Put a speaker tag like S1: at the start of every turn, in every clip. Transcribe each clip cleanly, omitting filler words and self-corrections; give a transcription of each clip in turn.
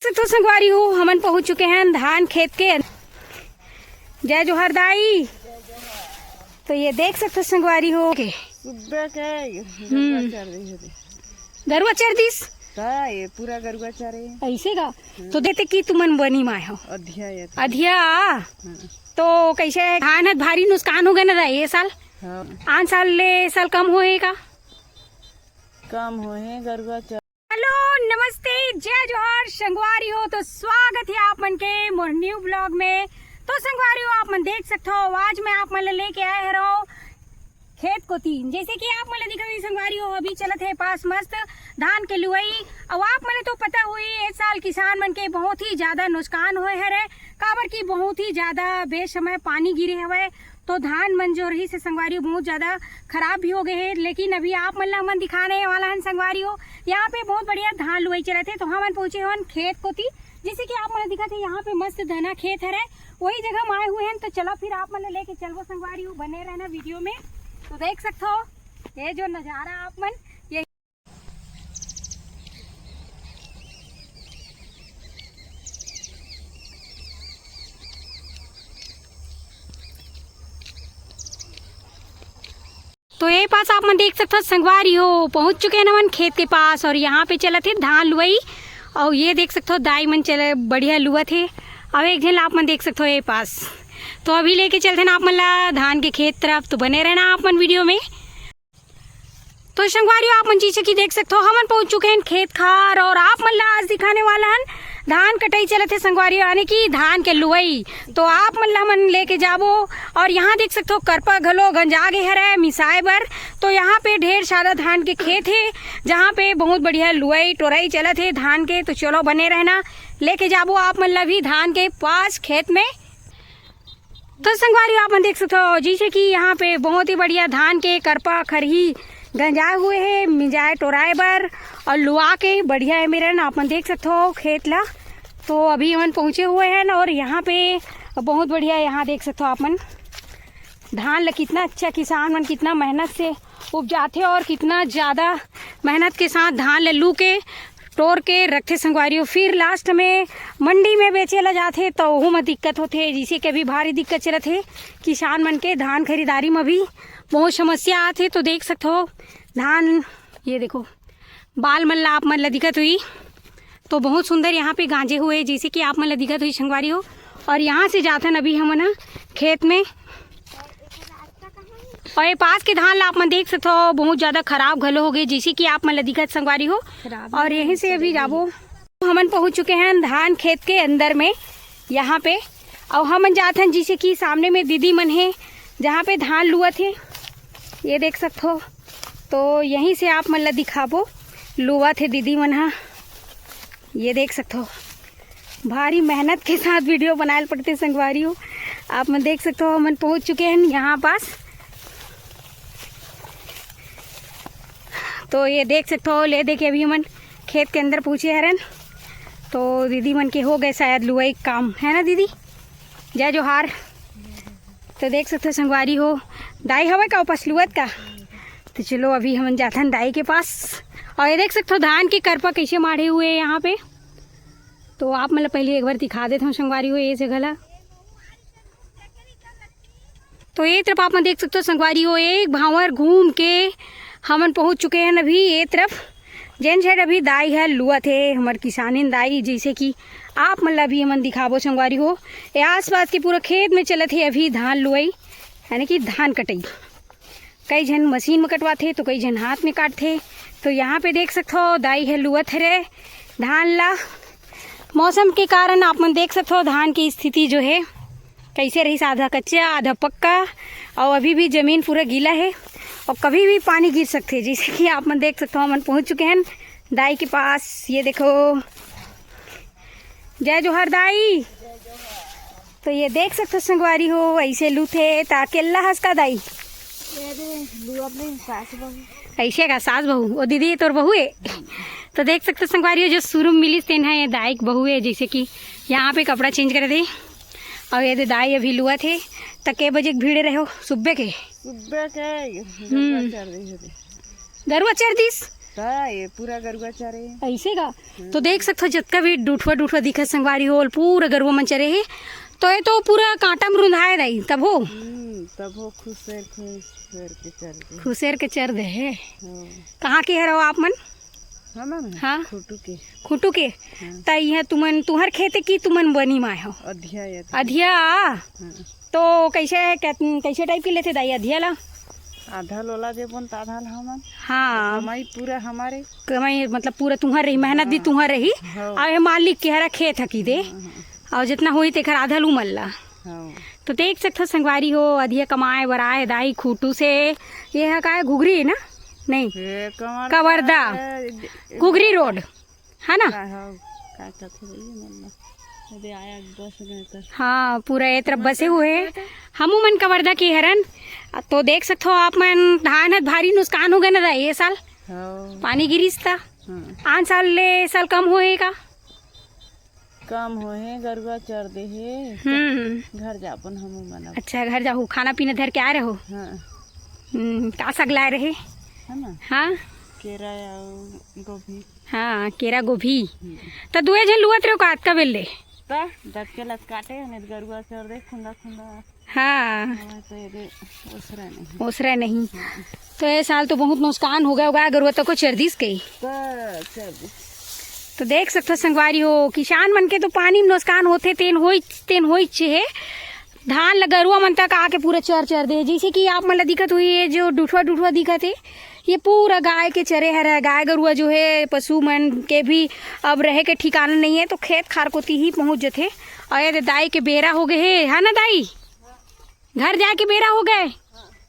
S1: तो संगवारी हो हमन पहुंच चुके हैं धान खेत के। जय जोहर दाई। तो ये देख सकते संगवारी हो के गरुआ चर दिस
S2: ये पूरा गरुआ चारे
S1: ऐसे का। तो देते कि तुमन बनी माए हो अधिया तो कैसे धान भारी नुकसान हो गए ना ये साल। आन साल ले साल कम होएगा
S2: कम होए गरुआ चारे।
S1: हेलो नमस्ते जय जोहर संगवारी हो। तो स्वागत है आप मन के मोर न्यू ब्लॉग में। तो संगवारी हो आप मन देख सकते हो आज मैं आप मन लेके आए रहो खेत को तीन। जैसे कि आप मन दिखा संगवारी हो अभी चलत है पास मस्त धान के लुआई। अब आप मन तो पता हुई इस साल किसान मन के बहुत ही ज्यादा नुकसान हुए है काबर की बहुत ही ज्यादा बेसमय पानी गिरे हुए तो धान मन जो रही से संगवारी बहुत ज्यादा खराब भी हो गए हैं। लेकिन अभी आप मन दिखाने वाला है संगवारी हो यहाँ पे बहुत बढ़िया धान लुआई चले थे। तो हम पहुंचे हन खेत को थी जैसे कि आप मन दिखा थे यहाँ पे मस्त धना खेत है वही जगह हम आए हुए हैं। तो चलो फिर आप मन लेके चलो संगवारी हो बने रहना वीडियो में। तो देख सकते हो ये जो नजारा आप मन ये तो ये पास आप मन देख सकते हो संगवारी हो पहुंच चुके हैं मन खेत के पास और यहाँ पे चला थे धान लुआई। और ये देख सकते हो दाई मन चले बढ़िया लुआ थे। अब एक दिन आप मन देख सकते हो ये पास। तो अभी लेके चलते ना आप मन ला धान के खेत तरफ। तो बने रहना आप मन वीडियो में। तो संगवारी आप मन चीज़ की देख सकते हो हमन पहुंच चुके हैं खेत खार और आप मन ला आज दिखाने वाला है धान कटाई चले थे संगवारी यानी कि धान के लुआई। तो आप मन लेके जाबो और यहाँ देख सकते हो करपा घलो गंजा गे हरे मिसाए बर। तो यहाँ पे ढेर सारा धान के खेत है जहाँ पे बहुत बढ़िया लुआई टोराई चलत है धान के। तो चलो बने रहना लेके जाबो आप मन ला भी धान के पास खेत में। तो संगवारी आप मन देख सकते हो जैसे कि यहाँ पे बहुत ही बढ़िया धान के करपा खरही गंजाए हुए है मिजाए टोराए बर और लुआ के बढ़िया है मेरे आप मन देख सकते हो खेत ला। तो अभी हम पहुँचे हुए हैं और यहाँ पे बहुत बढ़िया यहाँ देख सकते हो आप मन धान ला कितना अच्छा किसान मन कितना मेहनत से उपजाते और कितना ज़्यादा मेहनत के साथ धान ले लू के टोर के रखते संगवारी हो। फिर लास्ट में मंडी में बेचे ला जाते तो वह में दिक्कत होते जिसे के भी भारी दिक्कत चलत है किसान मन के धान खरीदारी में भी बहुत समस्या आते। तो देख सकते हो धान ये देखो बाल मन ला आप मन ला दिक्कत हुई तो बहुत सुंदर यहाँ पे गांजे हुए जैसे कि आप मन ला दिक्कत हुई संगवारी हो। और यहाँ से जाते हैं अभी हम ना खेत में और ये पास के धान ला आप मन देख सकते हो बहुत ज़्यादा खराब घलो हो गए जैसे कि आप मन ला दिक्कत संगवारी हो। और यहीं से अभी जाबो हमन पहुँच चुके हैं धान खेत के अंदर में यहाँ पे। और हमन जाते हैं जैसे कि सामने में दीदी मन है जहाँ पे धान लुआ थे ये देख सकते हो। तो यहीं से आप मन ला दिखाबो लुआ थे दीदी मन हा ये देख सकते हो भारी मेहनत के साथ वीडियो बनाए पड़ते संगवारी हो। आप मन देख सकते हो हमन पहुँच चुके हैं यहाँ पास। तो ये देख सकते हो ले देखे अभी हमन खेत के अंदर पूछे हरन। तो दीदी मन के हो गए शायद लुआई काम है ना दीदी जय जोहार। तो देख सकते हो संगवारी हो दाई हवा का वापस लुअत का। तो चलो अभी हम जाते हैं दाई के पास। और ये देख सकते हो धान की करपा कैसे मारे हुए हैं यहाँ पे। तो आप मतलब पहले एक बार दिखा देते हूँ संगवारी हो ये जगह। तो ये तरफ आप देख सकते हो संगवारी हो एक भावर घूम के हमन पहुँच चुके हैं अभी ये तरफ जैन साइड अभी दाई है लुआ थे हमारे किसानी दाई जैसे कि आप मतलब अभी हमन दिखाबो संगवारी हो। ये आसपास के पूरा खेत में चलत है अभी धान लुआई यानी कि धान कटाई। कई जन मशीन में कटवाते तो कई जन हाथ में काटते। तो यहाँ पे देख सकते हो दाई है लुआ थे धान ला। मौसम के कारण आप मन देख सकते हो धान की स्थिति जो है कैसे रही आधा कच्चा आधा पक्का और अभी भी ज़मीन पूरा गीला है और कभी भी पानी गिर सकते हैं जैसे कि आप मन देख सकते हो। हम पहुँच चुके हैं दाई के पास ये देखो जय जोहर दाई। तो ये देख सकते हो संगवारी हो ऐसे लूथे ताकि अल्लाह हंसका दाई ऐसे का सास बहू और दीदी तोर बहू है। तो देख सकते हो संगवारी हो जो शुरू में मिली तेन है ये दाई की बहू है जैसे कि यहाँ पे कपड़ा चेंज कर दे। और ये दाई अभी लुआ थे तक के बजे भीड़े रहो सुबह के
S2: गरुआ चार दिस का ये पूरा गरुआ चरे
S1: ऐसे का तो देख सकते हो जितना भी डूठवा डूठवा दिखा संगवारी हो पूरा गरुआ मन चरे है तो ये तो पूरा कांटा में रुंधाए रही तब हो
S2: खुशेर के चर दे
S1: खुशेर के चर दे है।
S2: हाँ।
S1: कहाँ के है रहो आप मन?
S2: हाँ
S1: खुटू के त यहाँ तुमन तुहर खेते की तुमन बनी माए हो अधिया तो कैसे टाइप के लेते दाई अधिया ला?
S2: आधा लोला देबन त आधा हमन।
S1: हाँ
S2: कमाई पूरा हमारे
S1: कमाई मतलब पूरा तुम्हार रही मेहनत भी तुम्हार रही और मालिक के हरा खेत हकी दे और जितना हुई तेखर आधा लू मल्ला। तो देख सकते संगवारी हो अधिया कमाए बराए दाई खूटू से ये है का घुघरी है ना? नहीं कवर्धा घुघरी रोड है ना? हाँ पूरा ये तरफ बसे हुए हमू मन कवर्धा की हरन। तो देख सकते हो आप मन धान भारी नुकसान हो गया ना ये साल पानी गिरीस था। आन साल ले साल कम होएगा
S2: कम होए गरुआ चर दे है घर जापन हमू मन।
S1: अच्छा घर जाहू खाना पीना धर के आ रहे हो? का सगलाए रहे
S2: है ना?
S1: हाँ
S2: केरा गोभी।
S1: हाँ केरा गोभी तो दुए जन लुआत रहो काट का बेले
S2: के लत काटे गरुआ चर दे खुंदा खुंदा।
S1: हाँ
S2: तो ये
S1: ओसरा नहीं तो ये साल तो बहुत नुकसान हो गया होगा गरुआ तो को चरदीस गई। तो देख सकते हो संगवारी हो किसान मन के तो पानी में नुकसान होते तेन होई है धान ल गरुआ मन तक आके पूरा चर चर दे। जैसे कि आप मन ला दिक्कत हुई है जो डूठवा दिखत है ये पूरा गाय के चरे हरा गाय गरुआ जो है पशु मन के भी अब रहे के ठिकाना नहीं है तो खेत खार कोती ही पहुंच जाते। और ये दाई के बेरा हो गए है ना दाई घर जाए के बेरा हो गए।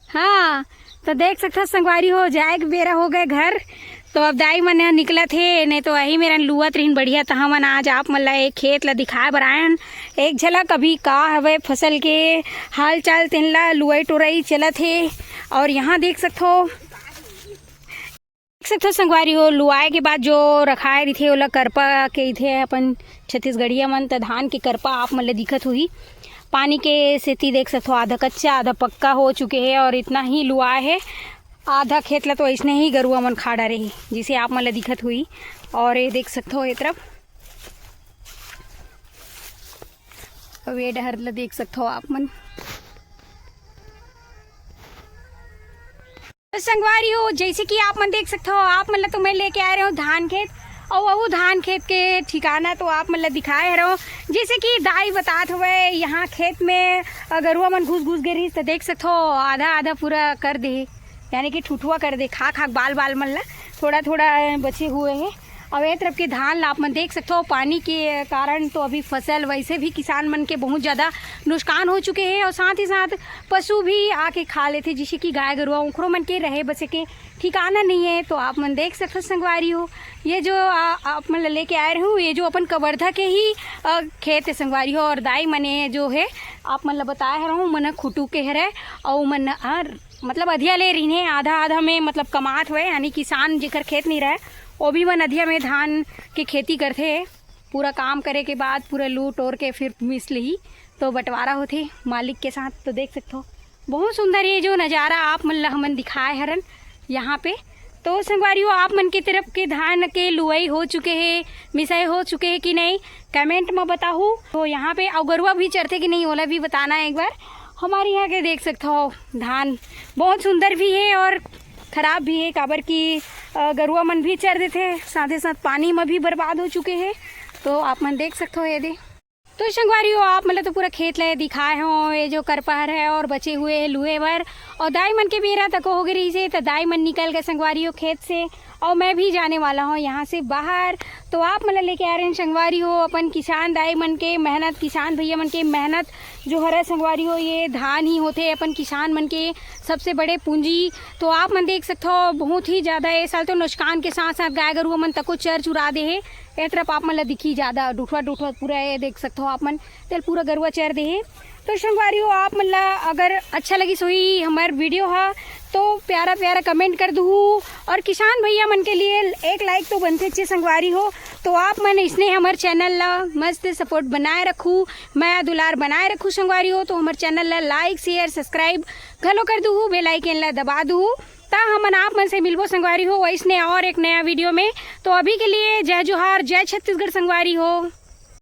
S1: हाँ तो देख सकते संगवारी हो जाए के बेरा हो गए घर तो अब दाई मन यहाँ निकला थे नहीं तो वही मेरा लुआत रहीन बढ़िया तो हमन आज आप मन ला एक खेत ला दिखाए बरायन एक झलक अभी का हवे फसल के हाल चाल तेन ला लुआई टोराई चलत है। और यहाँ देख सकते संगवारी हो लुआए के बाद जो रखाए रही थे ओला करपा के थे अपन छत्तीसगढ़िया मन त धान के करपा आप मन ला दिखत हुई पानी के सेती देख सकते हो आधा कच्चा आधा पक्का हो चुके हैं और इतना ही लुआए है आधा खेत ला तो इसने ही गरुआ मन खा डाले ही जिसे आप मन ला दिखत हुई। और ये देख सकते हो ये तरफ वे डहर ला देख सकते हो आप मन। संगवारी हो जैसे कि आप मन देख सकते हो आप मन ला तो मैं लेके आ रहे हूँ धान खेत और वो धान खेत के ठिकाना तो आप मन ला दिखाए रहो जैसे कि दाई बतात हुए यहाँ खेत में गरुआ मन घुस गई तो देख सकते हो आधा पूरा कर दे यानी कि ठुठुआ कर दे खा बाल मन ला थोड़ा बचे हुए हैं। और एक तरफ के धान ला आप मन देख सकते हो पानी के कारण तो अभी फसल वैसे भी किसान मन के बहुत ज़्यादा नुकसान हो चुके हैं और साथ ही साथ पशु भी आके खा लेते जैसे कि गाय गरुआ उखड़ों मन के रहे बसे के ठिकाना नहीं है। तो आप मन देख सकते हो संगवारी हो ये जो आप मन लेके आए हूँ ये जो अपन कवर्धा के ही खेत है संगवारी हो। और दाई मने जो है आप मन ला बताया रहूँ मन खुटू के है और मन मतलब अधिया ले रही है आधा में मतलब कमात हुए यानी किसान जेकर खेत नहीं रहे वो भी मन अधिया में धान के खेती करते पूरा काम करे के बाद पूरा लूट और के फिर मिस ली तो बंटवारा होते मालिक के साथ। तो देख सकते हो बहुत सुंदर ये जो नज़ारा आप मन ला हमन दिखाए हरन यहाँ पे। तो संगवारी हो आप मन की तरफ के धान के लुआई हो चुके हैं मिसाई हो चुके हैं कि नहीं कमेंट में बताओ। तो यहाँ पे अगरुआ भी चरते कि नहीं ओला भी बताना एक बार। हमारे यहाँ के देख सकते हो धान बहुत सुंदर भी है और ख़राब भी है काबर की गरुआ मन भी चर देते साथ ही साथ पानी में भी बर्बाद हो चुके हैं। तो आप मन देख सकते हो ये दे तो संगवारी हो आप मतलब तो पूरा खेत ले दिखाए हो ये जो करपहर है और बचे हुए लुए भर और दाई मन के बेरा तक हो गई से तो दाई मन निकल गए संगवारी हो खेत से और मैं भी जाने वाला हूँ यहाँ से बाहर। तो आप मतलब लेके आ रहे हैं संगवारी हो अपन किसान दाई मन के मेहनत किसान भैया मन के मेहनत जो हरा संगवारी हो ये धान ही होते अपन किसान मन के सबसे बड़े पूंजी। तो आप मन देख सकते हो बहुत ही ज़्यादा ये साल तो नुकसान के साथ साथ गाय गरुआ मन तक को चर चुरा दे है एक तरफ आप मन ला दिखी ज़्यादा डूठवा पूरा ये देख सकते हो आप मन तेल पूरा गरुआ चर दे है। तो संगवारी हो आप मन ला अगर अच्छा लगी सोई हमार वीडियो है तो प्यारा कमेंट कर दूँ और किसान भैया मन के लिए एक लाइक तो बनते अच्छे संगवारी हो। तो आप मन इसने हमारे चैनल ला मस्त सपोर्ट बनाए रखूँ मैं दुलार बनाए रखूँ संगवारी हो। तो हमारे चैनल ला लाइक शेयर सब्सक्राइब घलो कर दूँ बेल आइकन ला दबा दूँ ता हमन आप मन से मिलबो संगवारी हो वैसने और एक नया वीडियो में। तो अभी के लिए जय जोहार, जय छत्तीसगढ़ संगवारी हो।